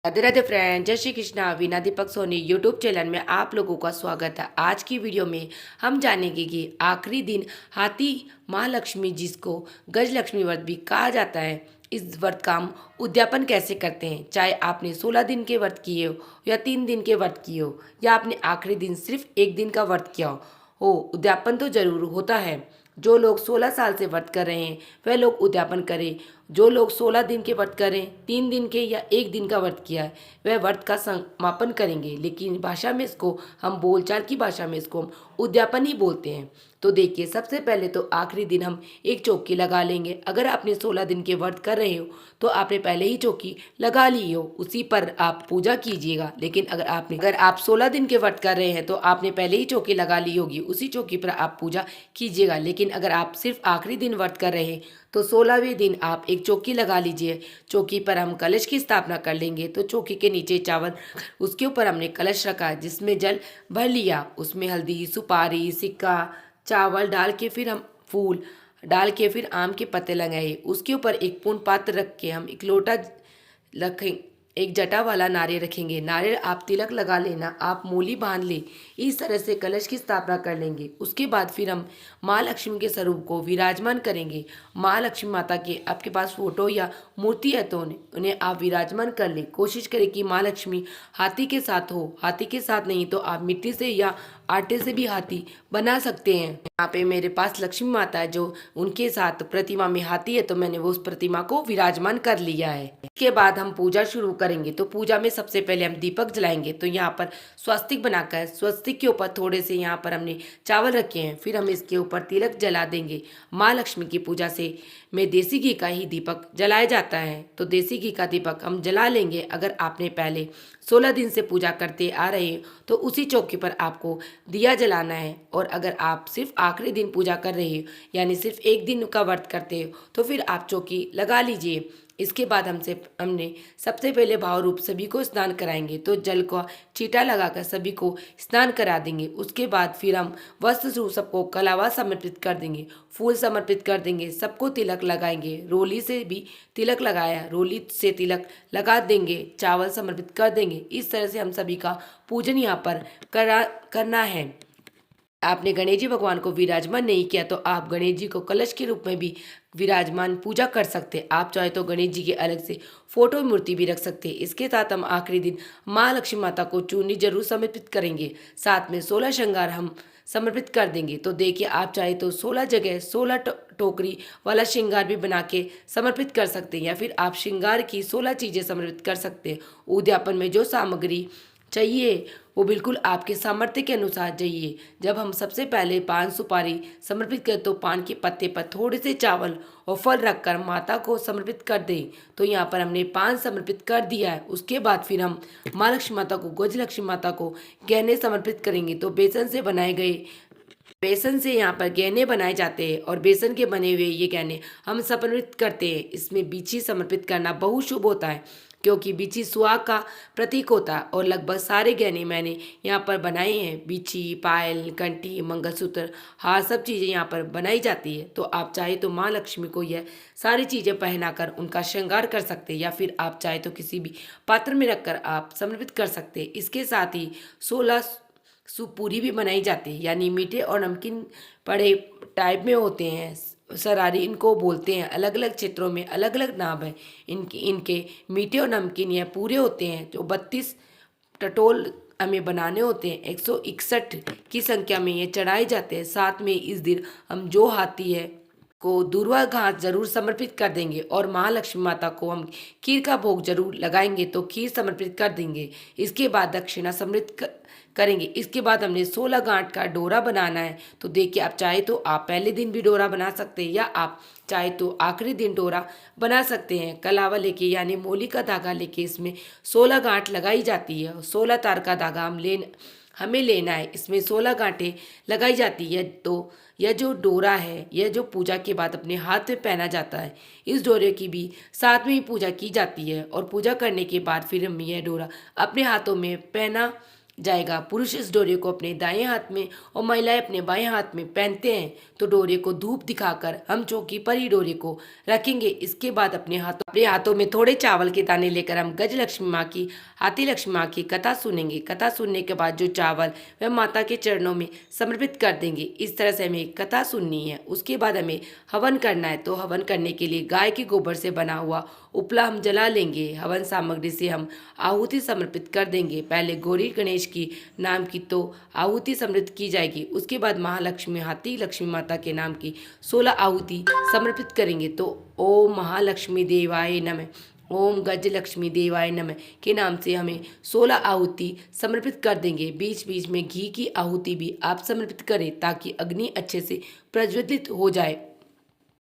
Radhe Radhe friend, जय Shri Krishna. Veena Deepak Soni YouTube channel में आप लोगों का स्वागत है। आज की वीडियो में हम जानेंगे कि आखिरी दिन हाथी महालक्ष्मी जिसको गजलक्ष्मी व्रत भी कहा जाता है, इस व्रत का हम उद्यापन कैसे करते हैं। चाहे आपने 16 दिन के व्रत किए हो या 3 दिन के व्रत किए हो या आपने आखिरी दिन सिर्फ 1 दिन का व्रत किया हो, उद्यापन तो जरूर होता है। जो लोग 16 साल से व्रत कर रहे हैं वह लोग उद्यापन करें। जो लोग 16 दिन के व्रत करें, 3 दिन के या 1 दिन का व्रत किया है, वह व्रत का समापन करेंगे। लेकिन भाषा में इसको हम बोलचाल की भाषा में इसको हम उद्यापन ही बोलते हैं। तो देखिए, सबसे पहले तो आखिरी दिन हम एक चौकी लगा लेंगे। अगर आपने 16 दिन के व्रत कर रहे हो तो आपने पहले ही चौकी लगा ली हो, उसी पर आप पूजा कीजिएगा। लेकिन अगर आप 16 दिन के व्रत कर रहे हैं तो आपने पहले ही चौकी लगा ली होगी, उसी चौकी पर आप पूजा कीजिएगा। लेकिन अगर आप सिर्फ आखिरी दिन व्रत कर रहे हैं तो 16वें दिन आप एक चौकी लगा लीजिए। चौकी पर हम कलश की स्थापना कर लेंगे। तो चौकी के नीचे चावल, उसके ऊपर हमने कलश रखा जिसमें जल भर लिया, उसमें हल्दी, सुपारी, सिक्का, चावल डाल के फिर हम फूल डाल के फिर आम के पत्ते लगाए। उसके ऊपर एक पूर्ण पात्र रख के हम एक लोटा रखें, एक जटा वाला नारियल रखेंगे। नारियल आप तिलक लगा लेना, आप मूली बांध ले। इस तरह से कलश की स्थापना कर लेंगे। उसके बाद फिर हम माँ लक्ष्मी के स्वरूप को विराजमान करेंगे। माँ लक्ष्मी माता के आपके पास फोटो या मूर्ति है तो उन्हें आप विराजमान कर ले। कोशिश करें कि माँ लक्ष्मी हाथी के साथ हो। हाथी के साथ नहीं तो आप मिट्टी से या आटे से भी हाथी बना सकते हैं। यहाँ पे मेरे पास लक्ष्मी माता है, जो उनके साथ प्रतिमा में हाथी है, तो मैंने वो उस प्रतिमा को विराजमान कर लिया है। इसके बाद हम पूजा शुरू करेंगे। तो पूजा में सबसे पहले हम दीपक जलाएंगे। तो यहाँ पर स्वस्तिक बनाकर स्वस्तिक के ऊपर थोड़े से यहाँ पर हमने चावल रखे हैं, फिर हम इसके ऊपर तिलक जला देंगे। माँ लक्ष्मी की पूजा से में देसी घी का ही दीपक जलाया जाता है, तो देसी घी का दीपक हम जला लेंगे। अगर आपने पहले 16 दिन से पूजा करते आ रहे हैं तो उसी चौकी पर आपको दिया जलाना है। और अगर आप सिर्फ आखिरी दिन पूजा कर रहे हो यानी सिर्फ 1 दिन का व्रत करते हो तो फिर आप चौकी लगा लीजिए। इसके बाद हमने सबसे पहले भाव रूप सभी को स्नान कराएंगे। तो जल का छींटा लगाकर सभी को स्नान करा देंगे। उसके बाद फिर हम वस्त्र स्वरूप सबको कलावा समर्पित कर देंगे, फूल समर्पित कर देंगे, सबको तिलक लगाएंगे। रोली से भी तिलक लगाया, रोली से तिलक लगा देंगे, चावल समर्पित कर देंगे। इस तरह से हम सभी का पूजन यहाँ पर करना है। आपने गणेश जी भगवान को विराजमान नहीं किया तो आप गणेश जी को कलश के रूप में भी विराजमान पूजा कर सकते। आप चाहे तो गणेश जी के अलग से फोटो मूर्ति भी रख सकते। इसके साथ हम आखिरी दिन माँ लक्ष्मी माता को चूनी जरूर समर्पित करेंगे। साथ में 16 श्रृंगार हम समर्पित कर देंगे। तो देखिए, आप चाहे तो 16 जगह 16 टोकरी वाला श्रृंगार भी बना के समर्पित कर सकते हैं, या फिर आप श्रृंगार की 16 चीज़ें समर्पित कर सकते हैं। उद्यापन में जो सामग्री चाहिए वो बिल्कुल आपके सामर्थ्य के अनुसार चाहिए। जब हम सबसे पहले पान सुपारी समर्पित करें तो पान के पत्ते पर थोड़े से चावल और फल रखकर माता को समर्पित कर दें। तो यहाँ पर हमने पान समर्पित कर दिया है। उसके बाद फिर हम माँ लक्ष्मी माता को, गजलक्ष्मी माता को गहने समर्पित करेंगे। तो बेसन से यहाँ पर गहने बनाए जाते हैं और बेसन के बने हुए ये गहने हम समर्पित करते हैं। इसमें बीछी समर्पित करना बहुत शुभ होता है, क्योंकि बीछी सुहाग का प्रतीक होता है। और लगभग सारे गहने मैंने यहाँ पर बनाए हैं। बीछी, पायल, घंटी, मंगलसूत्र, हार, सब चीज़ें यहाँ पर बनाई जाती है। तो आप चाहे तो माँ लक्ष्मी को यह सारी चीज़ें पहनाकर उनका श्रृंगार कर सकते हैं, या फिर आप चाहे तो किसी भी पात्र में रखकर आप समर्पित कर सकते हैं। इसके साथ ही 16 सुपूरी भी बनाई जाती है, यानी मीठे और नमकीन बड़े टाइप में होते हैं। सरारी इनको बोलते हैं। अलग अलग क्षेत्रों में अलग अलग नाम है इनके मीठे और नमकीन यह पूरे होते हैं, जो 32 टटोल हमें बनाने होते हैं। 161 की संख्या में ये चढ़ाए जाते हैं। साथ में इस दिन हम जो हाथी है को दूर्वा घास जरूर समर्पित कर देंगे और महालक्ष्मी माता को हम खीर का भोग जरूर लगाएंगे, तो खीर समर्पित कर देंगे। इसके बाद दक्षिणा समर्पित करेंगे। इसके बाद हमने 16 गांठ का डोरा बनाना है। तो देखिए, आप चाहे तो आप पहले दिन भी डोरा बना सकते हैं, या आप चाहे तो आखिरी दिन डोरा बना सकते हैं। कलावा लेके यानी मोली का धागा लेके इसमें 16 गांठ लगाई जाती है और 16 तार का धागा हमें लेना है। इसमें 16 गांठें लगाई जाती है। तो यह जो डोरा है, यह जो पूजा के बाद अपने हाथ में पहना जाता है, इस डोरे की भी साथ में ही पूजा की जाती है। और पूजा करने के बाद फिर हम यह डोरा अपने हाथों में पहना जाएगा। पुरुष इस डोरे को अपने दाएं हाथ में और महिलाएं अपने बाएं हाथ में पहनते हैं। तो डोरे को धूप दिखाकर हम चौकी पर ही डोरे को रखेंगे। इसके बाद अपने हाथों में थोड़े चावल के दाने लेकर हम गज लक्ष्मी माँ की, हाथी लक्ष्मी माँ की कथा सुनेंगे। कथा सुनने के बाद जो चावल वह माता के चरणों में समर्पित कर देंगे। इस तरह से हमें कथा सुननी है। उसके बाद हमें हवन करना है। तो हवन करने के लिए गाय के गोबर से बना हुआ उपला हम जला लेंगे। हवन सामग्री से हम आहुति समर्पित कर देंगे। पहले गौरी गणेश की नाम की तो आहुति समर्पित की जाएगी। उसके बाद महालक्ष्मी, हाथी लक्ष्मी माता के नाम की 16 आहुति समर्पित करेंगे। तो ओम महालक्ष्मी देवाय नमः, ओम गज लक्ष्मी देवाय नमः के नाम से हमें 16 आहुति समर्पित कर देंगे। बीच बीच में घी की आहुति भी आप समर्पित करें ताकि अग्नि अच्छे से प्रज्वलित हो जाए।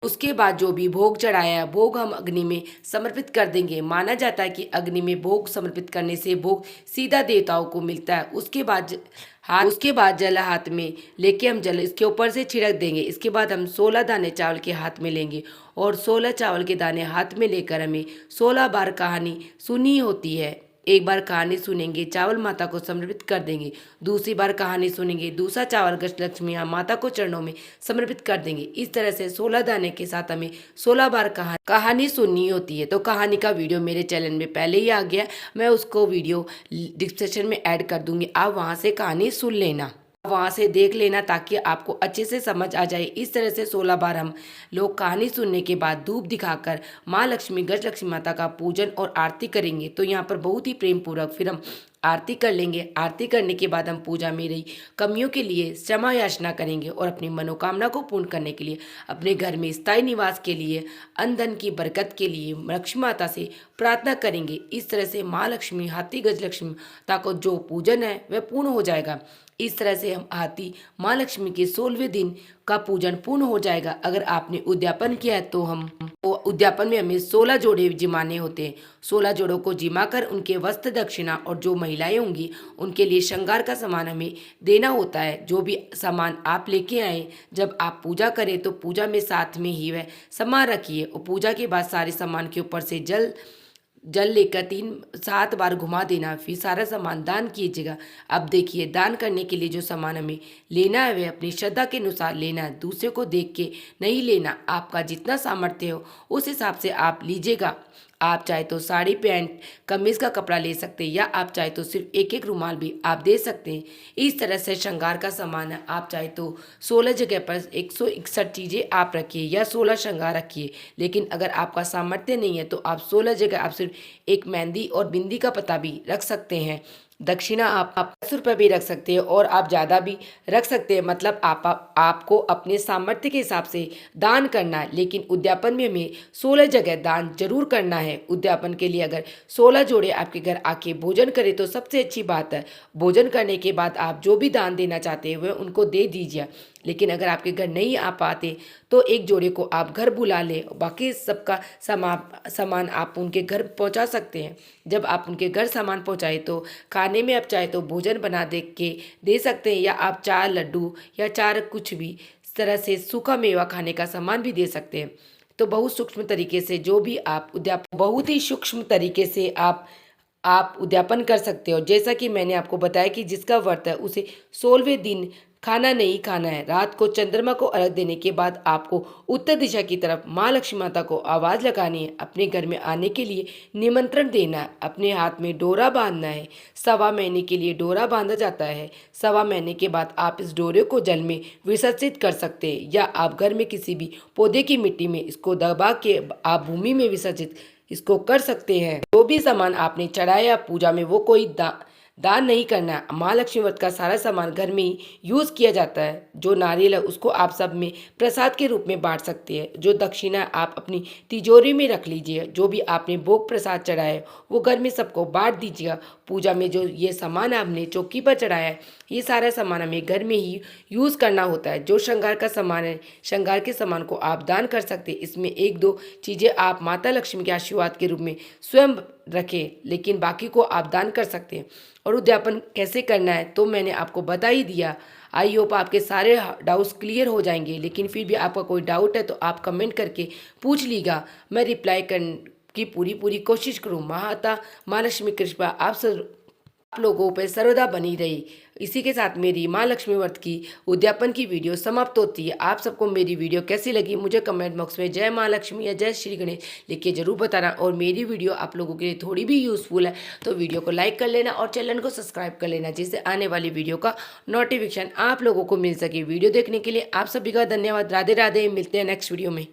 उसके बाद जो भी भोग चढ़ाया भोग हम अग्नि में समर्पित कर देंगे। माना जाता है कि अग्नि में भोग समर्पित करने से भोग सीधा देवताओं को मिलता है। उसके बाद जल हाथ में लेके हम जल इसके ऊपर से छिड़क देंगे। इसके बाद हम 16 दाने चावल के हाथ में लेंगे और 16 चावल के दाने हाथ में लेकर हमें 16 बार कहानी सुनी होती है। एक बार कहानी सुनेंगे, चावल माता को समर्पित कर देंगे। दूसरी बार कहानी सुनेंगे, दूसरा चावल गज लक्ष्मी माता को चरणों में समर्पित कर देंगे। इस तरह से 16 दाने के साथ हमें 16 बार कहानी सुननी होती है। तो कहानी का वीडियो मेरे चैनल में पहले ही आ गया, मैं उसको वीडियो डिस्क्रिप्शन में ऐड कर दूंगी, आप वहाँ से कहानी सुन लेना, वहाँ से देख लेना ताकि आपको अच्छे से समझ आ जाए। इस तरह से 16 बार हम लोग कहानी सुनने के बाद धूप दिखाकर माँ लक्ष्मी, गज लक्ष्मी माता का पूजन और आरती करेंगे। तो यहाँ पर बहुत ही प्रेम पूर्वक फिर हम आरती कर लेंगे। आरती करने के बाद हम पूजा में रही कमियों के लिए क्षमा याचना करेंगे और अपनी मनोकामना को पूर्ण करने के लिए, अपने घर में स्थायी निवास के लिए, अन्न धन की बरकत के लिए लक्ष्मी माता से प्रार्थना करेंगे। इस तरह से माँ लक्ष्मी, हाथी गज लक्ष्मी माता को जो पूजन है वह पूर्ण हो जाएगा। इस तरह से हम हाथी माँ लक्ष्मी के 16वें दिन का पूजन पूर्ण हो जाएगा। अगर आपने उद्यापन किया है तो उद्यापन में हमें 16 जोड़े जिमाने होते हैं। 16 जोड़ों को जिमा कर उनके वस्त्र दक्षिणा और जो महिलाएं होंगी उनके लिए श्रृंगार का सामान हमें देना होता है। जो भी सामान आप लेके आए जब आप पूजा करें तो पूजा में साथ में ही वह सामान रखिए और पूजा के बाद सारे सामान के ऊपर से जल लेकर 7 बार घुमा देना, फिर सारा सामान दान कीजिएगा। अब देखिए, दान करने के लिए जो सामान हमें लेना है वह अपनी श्रद्धा के अनुसार लेना है, दूसरे को देख के नहीं लेना। आपका जितना सामर्थ्य हो उस हिसाब से आप लीजिएगा। आप चाहे तो साड़ी, पैंट, कमीज का कपड़ा ले सकते हैं या आप चाहे तो सिर्फ एक एक रुमाल भी आप दे सकते हैं। इस तरह से श्रृंगार का सामान है। आप चाहे तो 16 जगह पर 161 चीज़ें आप रखिए या 16 श्रृंगार रखिए। लेकिन अगर आपका सामर्थ्य नहीं है तो आप 16 जगह आप सिर्फ एक मेहंदी और बिंदी का पत्ता भी रख सकते हैं। दक्षिणा आप 10 रुपये भी रख सकते हैं और आप ज़्यादा भी रख सकते हैं। मतलब आपको अपने सामर्थ्य के हिसाब से दान करना है। लेकिन उद्यापन में हमें 16 जगह दान जरूर करना है। उद्यापन के लिए अगर 16 जोड़े आपके घर आके भोजन करें तो सबसे अच्छी बात है। भोजन करने के बाद आप जो भी दान देना चाहते हैं वह उनको दे दीजिए। लेकिन अगर आपके घर नहीं आ पाते तो एक जोड़े को आप घर बुला लें, बाकी सबका सामान आप उनके घर पहुंचा सकते हैं। जब आप उनके घर सामान पहुंचाए तो खाने में आप चाहे तो भोजन बना दे सकते हैं या आप 4 लड्डू या 4 कुछ भी इस तरह से सूखा मेवा खाने का सामान भी दे सकते हैं। तो बहुत सूक्ष्म तरीके से जो भी आप बहुत ही सूक्ष्म तरीके से आप उद्यापन कर सकते हो। जैसा कि मैंने आपको बताया कि जिसका व्रत है उसे 16वें दिन खाना नहीं खाना है। रात को चंद्रमा को अर्घ देने के बाद आपको उत्तर दिशा की तरफ माँ लक्ष्मी माता को आवाज़ लगानी है, अपने घर में आने के लिए निमंत्रण देना है, अपने हाथ में डोरा बांधना है। 1.25 महीने के लिए डोरा बांधा जाता है। 1.25 महीने के बाद आप इस डोरे को जल में विसर्जित कर सकते हैं या आप घर में किसी भी पौधे की मिट्टी में इसको दबा के आप भूमि में विसर्जित इसको कर सकते हैं। जो भी सामान आपने चढ़ाया पूजा में वो कोई दान नहीं करना है। माँ लक्ष्मी व्रत का सारा सामान घर में ही यूज़ किया जाता है। जो नारियल है उसको आप सब में प्रसाद के रूप में बांट सकते हैं। जो दक्षिणा आप अपनी तिजोरी में रख लीजिए। जो भी आपने भोग प्रसाद चढ़ाया है वो घर में सबको बांट दीजिएगा। पूजा में जो ये सामान आपने चौकी पर चढ़ाया है ये सारा सामान हमें घर में ही यूज़ करना होता है। जो श्रृंगार का सामान है, श्रृंगार के सामान को आप दान कर सकते हैं। इसमें 1-2 चीज़ें आप माता लक्ष्मी के आशीर्वाद के रूप में स्वयं रखें, लेकिन बाकी को आप दान कर सकते हैं। और उद्यापन कैसे करना है तो मैंने आपको बता ही दिया। आई होप आपके सारे डाउट्स क्लियर हो जाएंगे। लेकिन फिर भी आपका कोई डाउट है तो आप कमेंट करके पूछ लीजिएगा, मैं रिप्लाई करने की पूरी कोशिश करूँ। माता माँ लक्ष्मी कृपा आप सब आप लोगों पर सर्वदा बनी रही। इसी के साथ मेरी माँ लक्ष्मी व्रत की उद्यापन की वीडियो समाप्त होती है। आप सबको मेरी वीडियो कैसी लगी मुझे कमेंट बॉक्स में जय माँ लक्ष्मी या जय श्री गणेश लिख के जरूर बताना। और मेरी वीडियो आप लोगों के लिए थोड़ी भी यूज़फुल है तो वीडियो को लाइक कर लेना और चैनल को सब्सक्राइब कर लेना, जिससे आने वाली वीडियो का नोटिफिकेशन आप लोगों को मिल सके। वीडियो देखने के लिए आप सभी का धन्यवाद। राधे राधे, मिलते हैं नेक्स्ट वीडियो में।